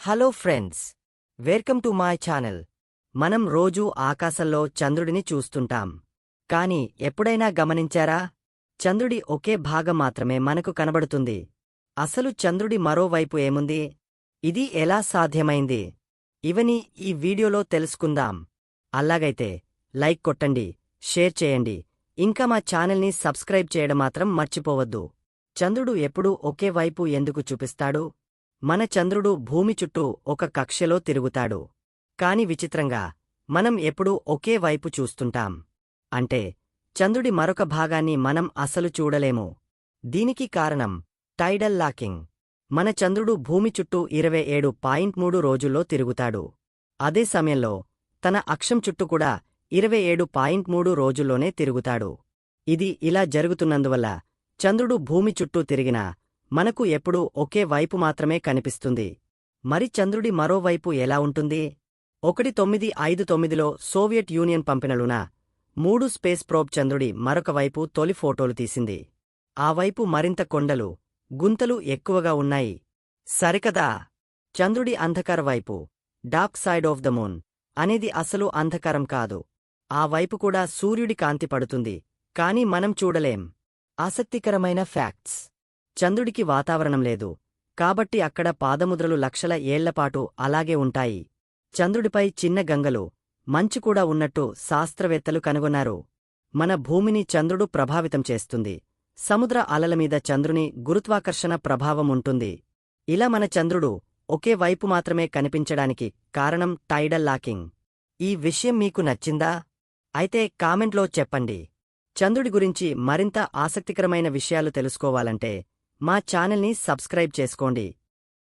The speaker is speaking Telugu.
Hello friends, welcome to my channel. మనం రోజూ ఆకాశంలో చంద్రుడిని చూస్తుంటాం. కాని ఎప్పుడైనా గమనించారా? చంద్రుడి ఒకే భాగం మాత్రమే మనకు కనబడుతుంది. అసలు చంద్రుడి మరోవైపు ఏముంది? ఇది ఎలా సాధ్యమైంది? ఇవని ఈ వీడియోలో తెలుసుకుందాం. అలాగైతే లైక్ కొట్టండి, షేర్ చేయండి, ఇంకా మా ఛానల్ని సబ్స్క్రైబ్ చేయడం మాత్రం మర్చిపోవద్దు. చంద్రుడు ఎప్పుడూ ఒకే వైపు ఎందుకు చూపిస్తాడు? మన చంద్రుడు భూమి చుట్టూ ఒక కక్ష్యలో తిరుగుతాడు. కాని విచిత్రంగా మనం ఎప్పుడూ ఒకే వైపు చూస్తుంటాం. అంటే చంద్రుడి మరొక భాగాన్ని మనం అసలు చూడలేము. దీనికి కారణం టైడల్ లాకింగ్. మన చంద్రుడు భూమి చుట్టూ 27.3 రోజుల్లో తిరుగుతాడు. అదే సమయంలో తన అక్షం చుట్టూ కూడా 27.3 రోజుల్లోనే తిరుగుతాడు. ఇది ఇలా జరుగుతున్నందువల్ల చంద్రుడు భూమి చుట్టూ తిరిగినా మనకు ఎప్పుడూ ఒకే వైపు మాత్రమే కనిపిస్తుంది. మరి చంద్రుడి మరోవైపు ఎలా ఉంటుంది? 1959లో సోవియట్ యూనియన్ పంపిన లునా 3 స్పేస్ ప్రోబ్ చంద్రుడి మరొక వైపు తొలి ఫోటోలు తీసింది. ఆ వైపు మరింత కొండలు, గుంతలు ఎక్కువగా ఉన్నాయి. సరికదా? చంద్రుడి అంధకార వైపు, dark side of the moon అనేది అసలు అంధకారం కాదు. ఆ వైపు కూడా సూర్యుడి కాంతి పడుతుంది, కాని మనం చూడలేం. ఆసక్తికరమైన ఫ్యాక్ట్స్: చంద్రుడికి వాతావరణం లేదు, కాబట్టి అక్కడ పాదముద్రలు లక్షల ఏళ్లపాటు అలాగే ఉంటాయి. చంద్రుడిపై చిన్న గంగలు, మంచు కూడా ఉన్నట్టు శాస్త్రవేత్తలు కనుగొన్నారు. మన భూమిని చంద్రుడు ప్రభావితం చేస్తుంది. సముద్ర అలలమీద చంద్రుని గురుత్వాకర్షణ ప్రభావం ఉంటుంది. ఇలా మన చంద్రుడు ఒకే వైపు మాత్రమే కనిపించడానికి కారణం టైడల్ లాకింగ్. ఈ విషయం మీకు నచ్చిందా? అయితే కామెంట్లో చెప్పండి. చంద్రుడి గురించి మరింత ఆసక్తికరమైన విషయాలు తెలుసుకోవాలంటే మా ఛానల్ని సబ్స్క్రైబ్ చేసుకోండి.